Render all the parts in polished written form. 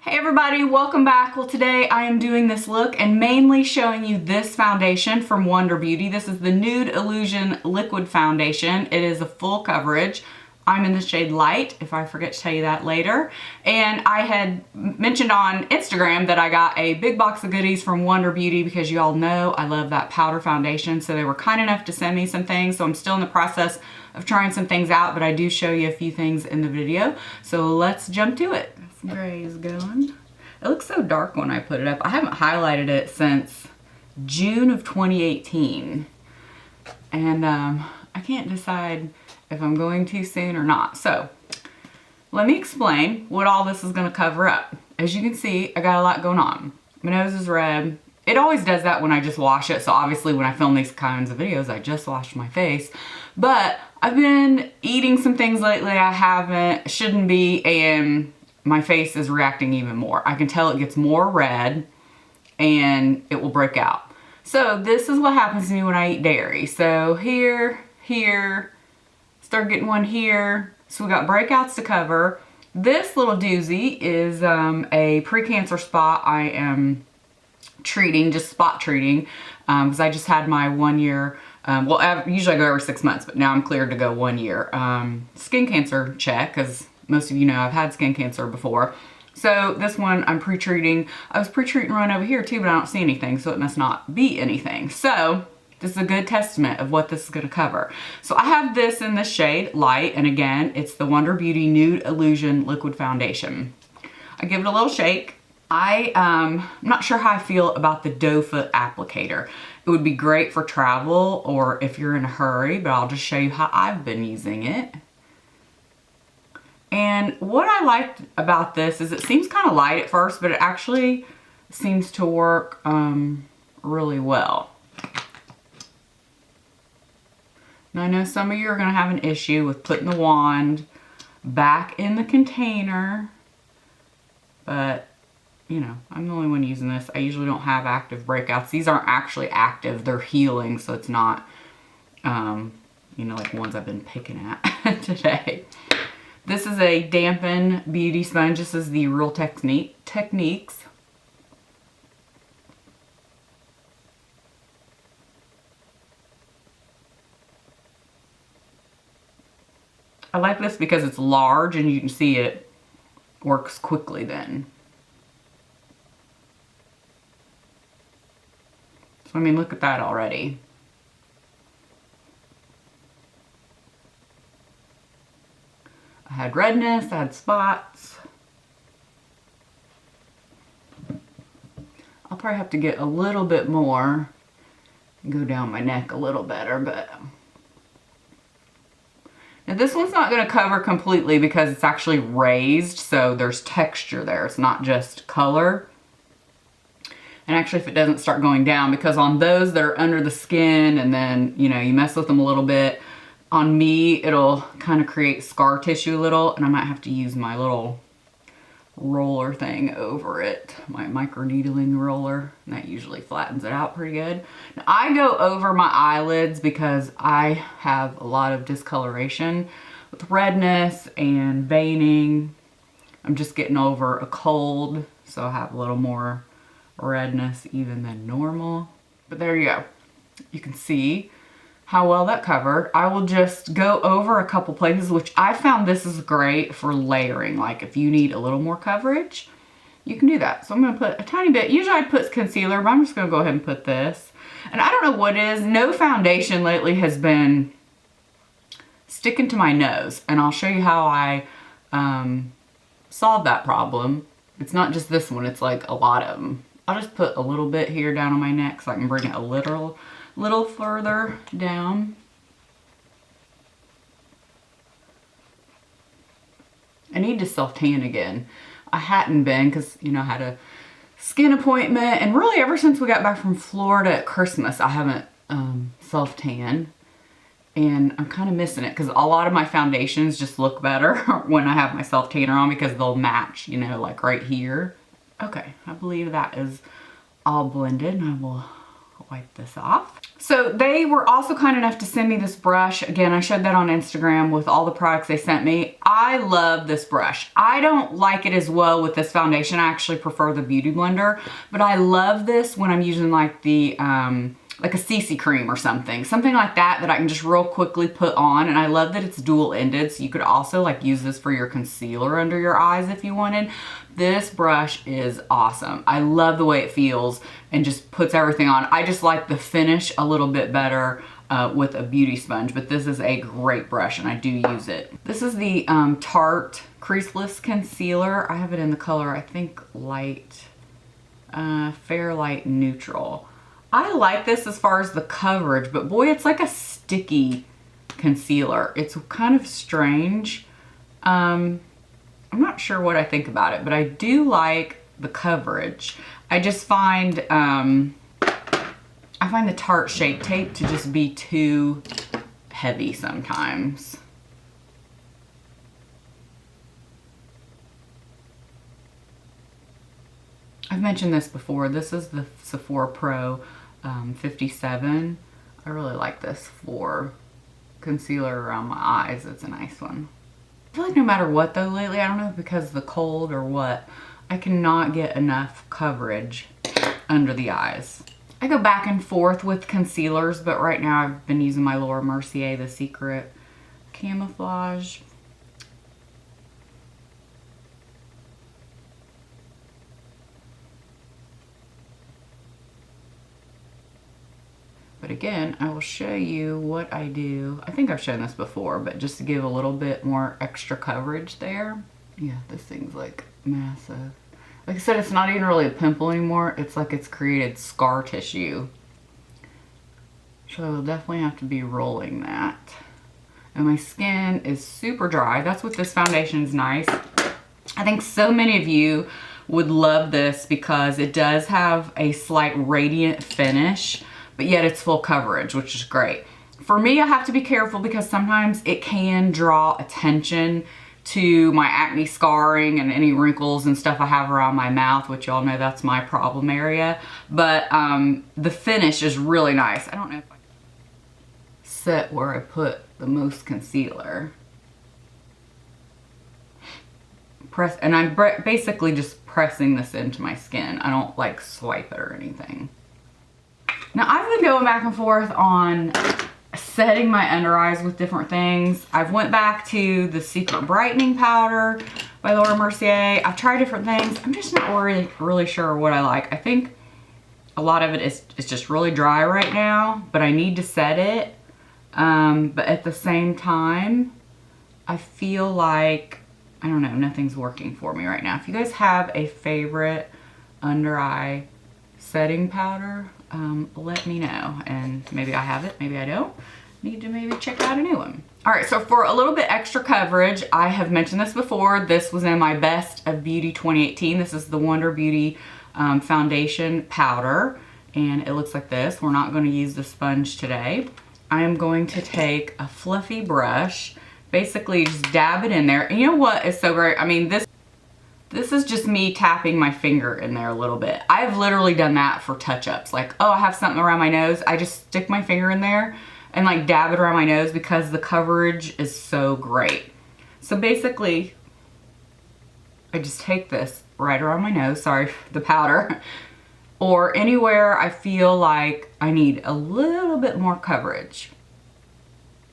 Hey everybody, welcome back. Well, today I am doing this look and mainly showing you this foundation from Wonder Beauty. This is the Nude Illusion Liquid Foundation. It is a full coverage. I'm in the shade Light, if I forget to tell you that later. And I had mentioned on Instagram that I got a big box of goodies from Wonder Beauty because you all know I love that powder foundation. So they were kind enough to send me some things. So I'm still in the process of trying some things out, but I do show you a few things in the video. So let's jump to it. Some grays going. It looks so dark when I put it up. I haven't highlighted it since June of 2018. And I can't decide if I'm going too soon or not. So let me explain what all this is going to cover up. As you can see, I got a lot going on. My nose is red. It always does that when I just wash it. So obviously when I film these kinds of videos, I just washed my face. But I've been eating some things lately I shouldn't be, and my face is reacting even more. I can tell it gets more red and it will break out. So this is what happens to me when I eat dairy. So here, start getting one here. So we got breakouts to cover. This little doozy is a pre-cancer spot I am treating, just spot treating, because I just had my 1 year, usually I go every 6 months, but now I'm cleared to go 1 year, skin cancer check, because most of you know I've had skin cancer before. So this one I'm pre-treating. I was pre-treating one over here too, but I don't see anything, so it must not be anything. So this is a good testament of what this is going to cover. So I have this in the shade Light, and again, it's the Wonder Beauty Nude Illusion Liquid Foundation. I give it a little shake. I'm not sure how I feel about the doe foot applicator. It would be great for travel or if you're in a hurry, but I'll just show you how I've been using it. And what I liked about this is it seems kind of light at first, but it actually seems to work really well. Now I know some of you are going to have an issue with putting the wand back in the container, but you know, I'm the only one using this. I usually don't have active breakouts. These aren't actually active, they're healing, so it's not, you know, like ones I've been picking at today. This is a dampen beauty sponge. This is the Real Techniques. I like this because it's large and you can see it works quickly then. So I mean, look at that already. I had redness, I had spots. I'll probably have to get a little bit more and go down my neck a little better, but now this one's not going to cover completely because it's actually raised, so there's texture there. It's not just color. And actually, if it doesn't start going down, because on those that are under the skin and then, you know, you mess with them a little bit, on me, it'll kind of create scar tissue a little, and I might have to use my little roller thing over it, my micro needling roller, and that usually flattens it out pretty good. Now, I go over my eyelids because I have a lot of discoloration with redness and veining. I'm just getting over a cold, so I have a little more redness even than normal. But there you go. You can see how well that covered. I will just go over a couple places, which I found this is great for layering. Like if you need a little more coverage, you can do that. So I'm gonna put a tiny bit. Usually I'd put concealer, but I'm just gonna go ahead and put this. And I don't know what it is. No foundation lately has been sticking to my nose. And I'll show you how I solved that problem. It's not just this one, it's like a lot of them. I'll just put a little bit here down on my neck so I can bring it a little further down. I need to self-tan again. I hadn't been because, you know, I had a skin appointment, and really ever since we got back from Florida at Christmas, I haven't self-tan, and I'm kind of missing it because a lot of my foundations just look better when I have my self-tanner on because they'll match, you know, like right here. Okay, I believe that is all blended, and I will wipe this off. So they were also kind enough to send me this brush. Again, I showed that on Instagram with all the products they sent me. I love this brush. I don't like it as well with this foundation. I actually prefer the Beauty Blender, but I love this when I'm using like the, like a CC cream or something like that I can just real quickly put on. And I love that it's dual ended, so you could also like use this for your concealer under your eyes if you wanted. This brush is awesome. I love the way it feels and just puts everything on. I just like the finish a little bit better with a beauty sponge, but this is a great brush and I do use it. This is the Tarte Creaseless Concealer. I have it in the color, I think light, fair light neutral. I like this as far as the coverage, but boy, it's like a sticky concealer. It's kind of strange. I'm not sure what I think about it, but I do like the coverage. I just find, I find the Tarte Shape Tape to just be too heavy sometimes. I've mentioned this before. This is the Sephora Pro 57. I really like this for concealer around my eyes. It's a nice one. I feel like no matter what though lately, I don't know if because of the cold or what, I cannot get enough coverage under the eyes. I go back and forth with concealers, but right now I've been using my Laura Mercier The Secret Camouflage. But again, I will show you what I do. I think I've shown this before, but just to give a little bit more extra coverage there. Yeah, this thing's like massive. Like I said, it's not even really a pimple anymore. It's like it's created scar tissue. So I will definitely have to be rolling that. And my skin is super dry. That's what this foundation is nice. I think so many of you would love this because it does have a slight radiant finish, but yet it's full coverage, which is great. For me, I have to be careful because sometimes it can draw attention to my acne scarring and any wrinkles and stuff I have around my mouth, which y'all know that's my problem area. But the finish is really nice. I don't know if I set where I put the most concealer. Press, and I'm basically just pressing this into my skin. I don't like swipe it or anything. Now I've been going back and forth on setting my under eyes with different things. I've went back to the Secret Brightening Powder by Laura Mercier. I've tried different things. I'm just not really sure what I like. I think a lot of it is just really dry right now, but I need to set it. But at the same time, I feel like, I don't know, nothing's working for me right now. If you guys have a favorite under eye setting powder, let me know, and maybe I have it, maybe I don't. Need to maybe check out a new one. All right, so for a little bit extra coverage, I have mentioned this before. This was in my Best of Beauty 2018. This is the Wonder Beauty foundation powder, and it looks like this. We're not going to use the sponge today. I am going to take a fluffy brush, basically just dab it in there. And you know what is so great? I mean, this is just me tapping my finger in there a little bit. I've literally done that for touch-ups. Like, oh, I have something around my nose. I just stick my finger in there and like dab it around my nose because the coverage is so great. So basically, I just take this right around my nose, sorry, the powder, or anywhere I feel like I need a little bit more coverage.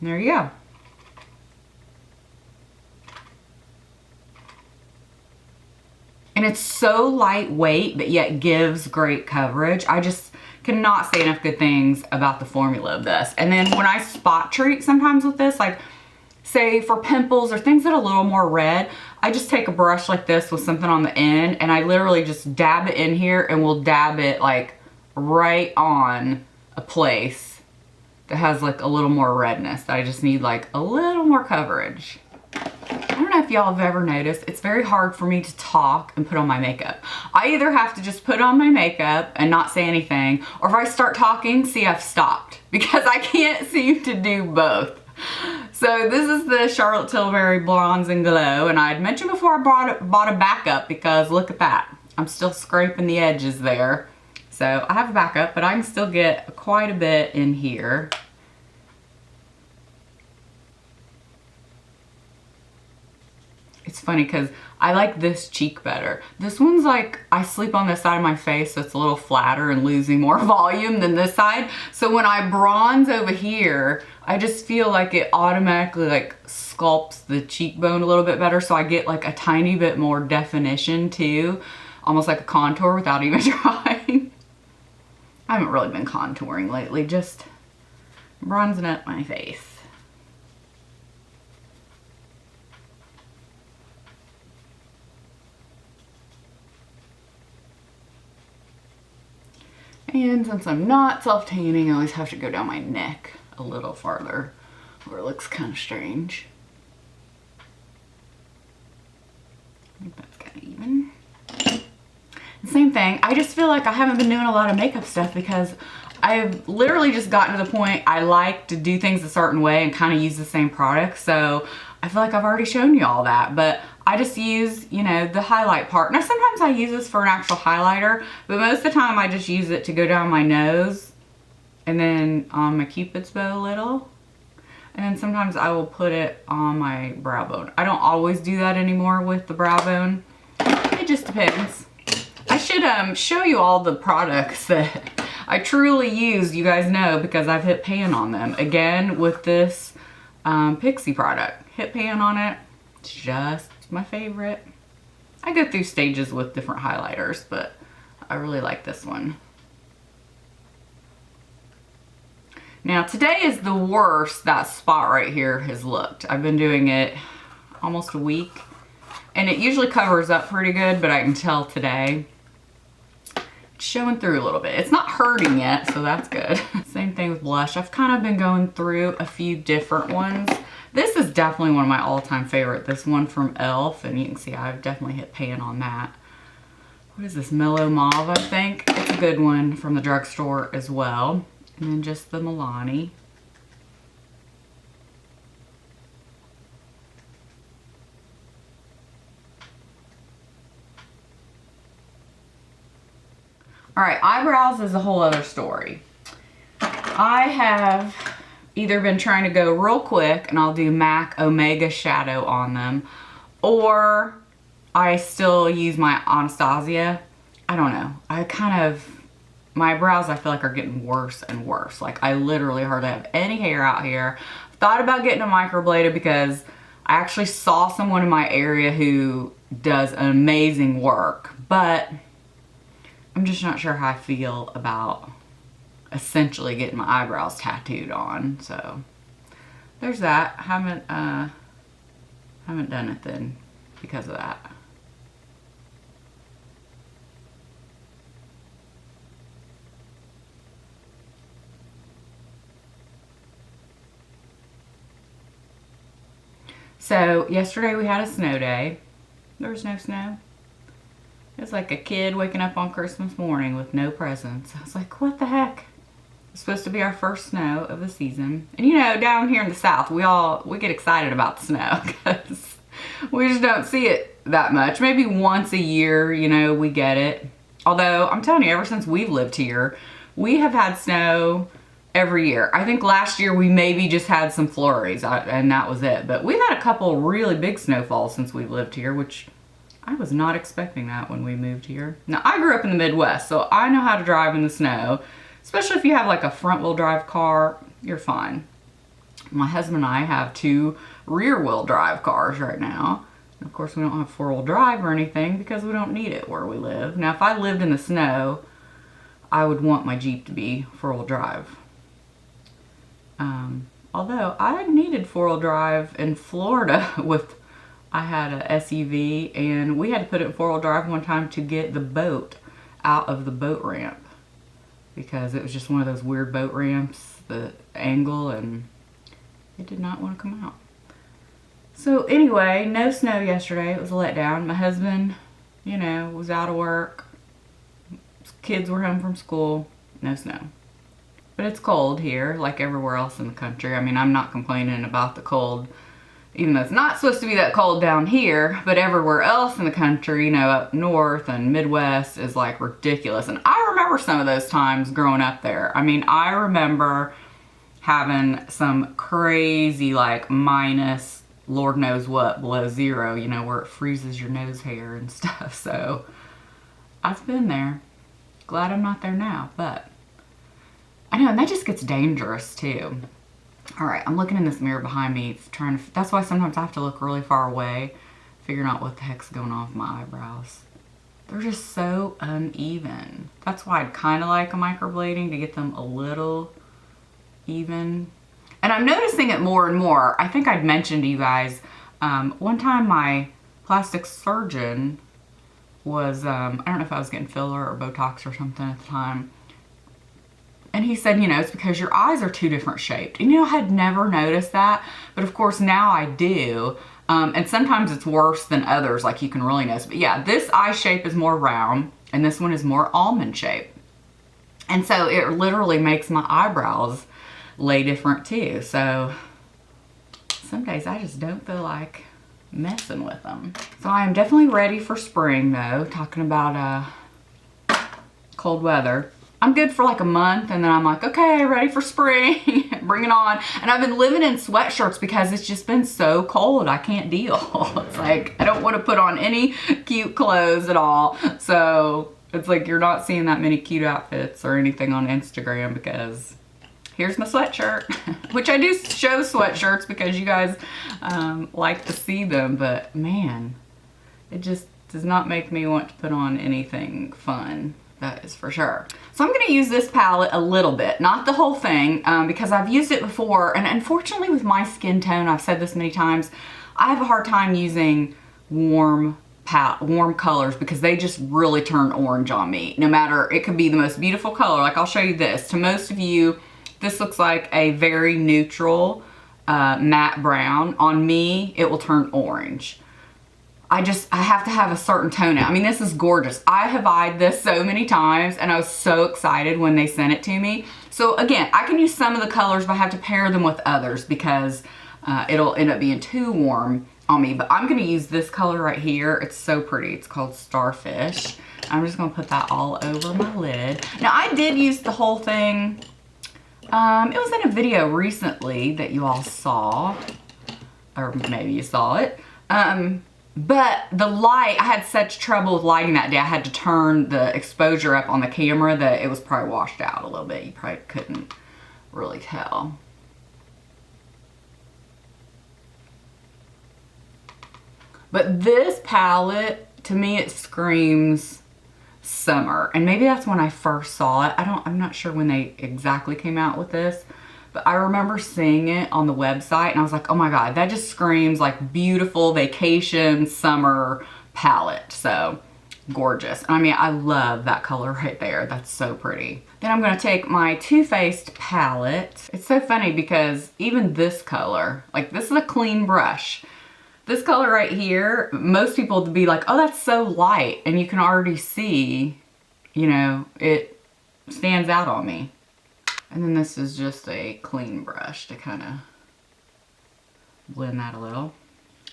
And there you go. And it's so lightweight, but yet gives great coverage. I just cannot say enough good things about the formula of this. And then when I spot treat sometimes with this, like say for pimples or things that are a little more red, I just take a brush like this with something on the end and I literally just dab it in here and we'll dab it like right on a place that has like a little more redness that I just need like a little more coverage. I don't know if y'all have ever noticed, it's very hard for me to talk and put on my makeup. I either have to just put on my makeup and not say anything, or if I start talking, see, I've stopped because I can't seem to do both. So this is the Charlotte Tilbury Bronze and Glow, and I had mentioned before I bought a backup because look at that. I'm still scraping the edges there. So I have a backup, but I can still get quite a bit in here. It's funny because I like this cheek better. This one's like, I sleep on this side of my face, so it's a little flatter and losing more volume than this side. So when I bronze over here, I just feel like it automatically like sculpts the cheekbone a little bit better. So I get like a tiny bit more definition too. Almost like a contour without even trying. I haven't really been contouring lately, just bronzing up my face. And since I'm not self-tanning, I always have to go down my neck a little farther, where it looks kind of strange. I think that's kind of even. Same thing, I just feel like I haven't been doing a lot of makeup stuff because I've literally just gotten to the point I like to do things a certain way and kind of use the same product. So I feel like I've already shown you all that, but I just use, you know, the highlight part. Now sometimes I use this for an actual highlighter, but most of the time I just use it to go down my nose and then on my Cupid's bow a little. And then sometimes I will put it on my brow bone. I don't always do that anymore with the brow bone. It just depends. I should show you all the products that I truly use, you guys know, because I've hit pan on them. Again, with this Pixie product. Hit pan on it. It's just my favorite. I go through stages with different highlighters, but I really like this one. Now today is the worst that spot right here has looked. I've been doing it almost a week and it usually covers up pretty good, but I can tell today it's showing through a little bit. It's not hurting yet, so that's good. Same thing with blush. I've kind of been going through a few different ones. This is definitely one of my all-time favorite. This one from e.l.f. and you can see I've definitely hit pan on that. What is this? Mellow Mauve, I think. It's a good one from the drugstore as well. And then just the Milani. All right, eyebrows is a whole other story. I have either been trying to go real quick and I'll do MAC Omega shadow on them, or I still use my Anastasia. I don't know. My brows I feel like are getting worse and worse. Like I literally hardly have any hair out here. Thought about getting a microbladed because I actually saw someone in my area who does amazing work, but I'm just not sure how I feel about essentially getting my eyebrows tattooed on. So there's that. Haven't done it then because of that. So yesterday we had a snow day. There was no snow. It was like a kid waking up on Christmas morning with no presents. I was like, what the heck? It's supposed to be our first snow of the season. And you know, down here in the South, we get excited about the snow because we just don't see it that much. Maybe once a year, you know, we get it. Although, I'm telling you, ever since we've lived here, we have had snow every year. I think last year we maybe just had some flurries and that was it. But we've had a couple really big snowfalls since we've lived here, which I was not expecting that when we moved here. Now, I grew up in the Midwest, so I know how to drive in the snow. Especially if you have like a front wheel drive car, you're fine. My husband and I have 2 rear wheel drive cars right now. And of course we don't have 4-wheel drive or anything because we don't need it where we live. Now if I lived in the snow, I would want my Jeep to be 4-wheel drive. Although I needed 4-wheel drive in Florida I had a SUV and we had to put it in 4-wheel drive one time to get the boat out of the boat ramp. Because it was just one of those weird boat ramps, the angle, and it did not want to come out. So anyway, no snow yesterday. It was a letdown. My husband, you know, was out of work. Kids were home from school. No snow. But it's cold here, like everywhere else in the country. I mean, I'm not complaining about the cold, even though it's not supposed to be that cold down here, but everywhere else in the country, you know, up north and Midwest is like ridiculous. And I remember remember some of those times growing up there. I mean, I remember having some crazy like minus Lord knows what below zero, you know, where it freezes your nose hair and stuff. So I've been there. Glad I'm not there now, but I know, and that just gets dangerous too. All right, I'm looking in this mirror behind me, trying to, that's why sometimes I have to look really far away, figuring out what the heck's going on with my eyebrows. They're just so uneven. That's why I'd kind of like a microblading to get them a little even. And I'm noticing it more and more. I think I'd mentioned to you guys, one time my plastic surgeon was, I don't know if I was getting filler or Botox or something at the time. And he said, you know, it's because your eyes are two different shaped. And you know, I had never noticed that, but of course now I do. And sometimes it's worse than others, like you can really notice. But yeah, this eye shape is more round and this one is more almond shaped. And so it literally makes my eyebrows lay different too. So some days I just don't feel like messing with them. So I am definitely ready for spring though, talking about cold weather. I'm good for like a month and then I'm like, okay, ready for spring, bring it on. And I've been living in sweatshirts because it's just been so cold, I can't deal. It's like, I don't want to put on any cute clothes at all. So it's like, you're not seeing that many cute outfits or anything on Instagram because here's my sweatshirt, which I do show sweatshirts because you guys like to see them, but man, it just does not make me want to put on anything fun. That is for sure. So I'm going to use this palette a little bit, not the whole thing, because I've used it before. And unfortunately with my skin tone, I've said this many times, I have a hard time using warm colors because they just really turn orange on me. No matter, it could be the most beautiful color. Like I'll show you this. To most of you, this looks like a very neutral matte brown. On me, it will turn orange. I have to have a certain tone out. I mean, this is gorgeous. I have eyed this so many times and I was so excited when they sent it to me. So again, I can use some of the colors, but I have to pair them with others because it'll end up being too warm on me. But I'm gonna use this color right here. It's so pretty. It's called Starfish. I'm just gonna put that all over my lid. Now I did use the whole thing. It was in a video recently that you all saw, or maybe you saw it. But the light, I had such trouble with lighting that day. I had to turn the exposure up on the camera that it was probably washed out a little bit. You probably couldn't really tell. But this palette, to me, it screams summer. And maybe that's when I first saw it. I'm not sure when they exactly came out with this. But I remember seeing it on the website and I was like, oh my God, that just screams like beautiful vacation summer palette. So gorgeous. I mean, I love that color right there. That's so pretty. Then I'm gonna take my Too Faced palette. It's so funny because even this color, like this is a clean brush. This color right here, most people would be like, oh, that's so light. And you can already see, you know, it stands out on me. And then this is just a clean brush to kind of blend that a little.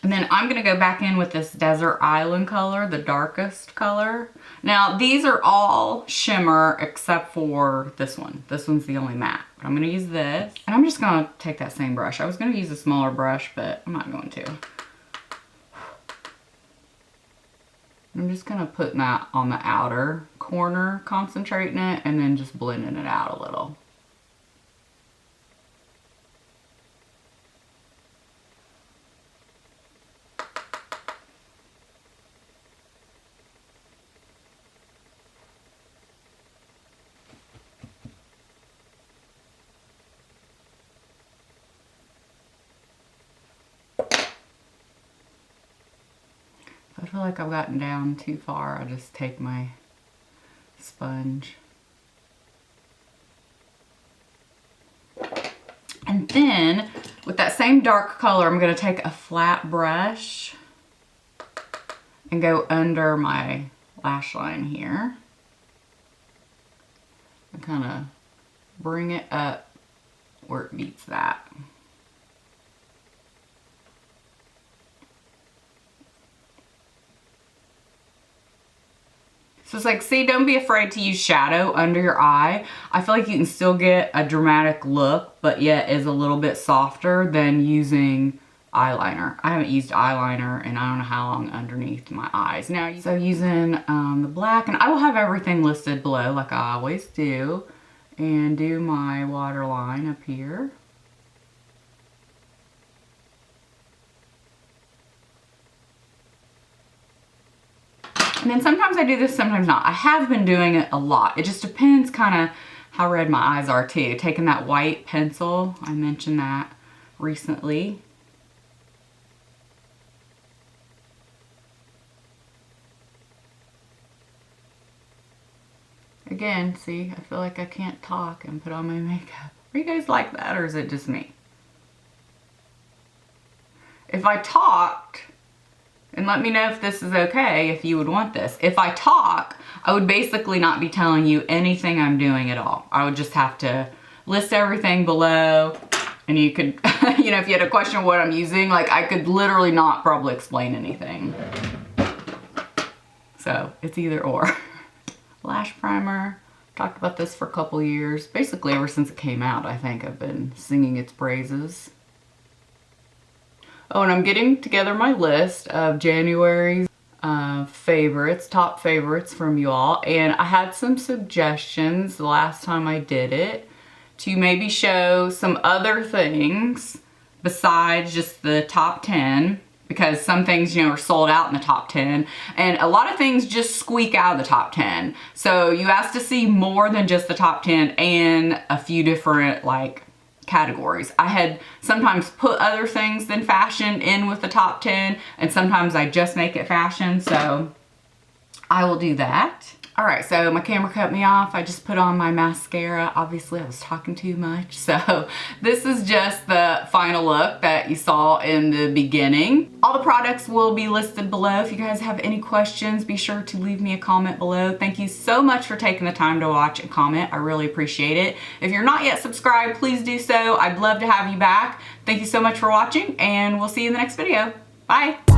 And then I'm going to go back in with this Desert Island color, the darkest color. Now, these are all shimmer except for this one. This one's the only matte. But I'm going to use this. And I'm just going to take that same brush. I was going to use a smaller brush, but I'm not going to. I'm just going to put that on the outer corner, concentrating it, and then just blending it out a little. I feel like I've gotten down too far. I just take my sponge. And then with that same dark color, I'm going to take a flat brush and go under my lash line here. And kind of bring it up where it meets that. So it's like, see, don't be afraid to use shadow under your eye. I feel like you can still get a dramatic look, but yet is a little bit softer than using eyeliner. I haven't used eyeliner in I don't know how long underneath my eyes. Now, so using the black, and I will have everything listed below like I always do, and do my waterline up here. And then sometimes I do this, sometimes not. I have been doing it a lot. It just depends kind of how red my eyes are too. Taking that white pencil, I mentioned that recently. Again, see, I feel like I can't talk and put on my makeup. Are you guys like that, or is it just me? If I talked, and let me know if this is okay, if you would want this. If I talk, I would basically not be telling you anything I'm doing at all. I would just have to list everything below, and you could, you know, if you had a question of what I'm using, like I could literally not probably explain anything. So it's either or. Lash Primer. Talked about this for a couple years. Basically ever since it came out, I think I've been singing its praises. Oh, and I'm getting together my list of January's favorites, top favorites from you all. And I had some suggestions the last time I did it to maybe show some other things besides just the top 10. Because some things, you know, are sold out in the top 10, and a lot of things just squeak out of the top 10. So you asked to see more than just the top 10 and a few different like categories. I had sometimes put other things than fashion in with the top 10, and sometimes I just make it fashion, so I will do that. All right, so my camera cut me off. I just put on my mascara. Obviously, I was talking too much. So this is just the final look that you saw in the beginning. All the products will be listed below. If you guys have any questions, be sure to leave me a comment below. Thank you so much for taking the time to watch and comment. I really appreciate it. If you're not yet subscribed, please do so. I'd love to have you back. Thank you so much for watching, and we'll see you in the next video. Bye.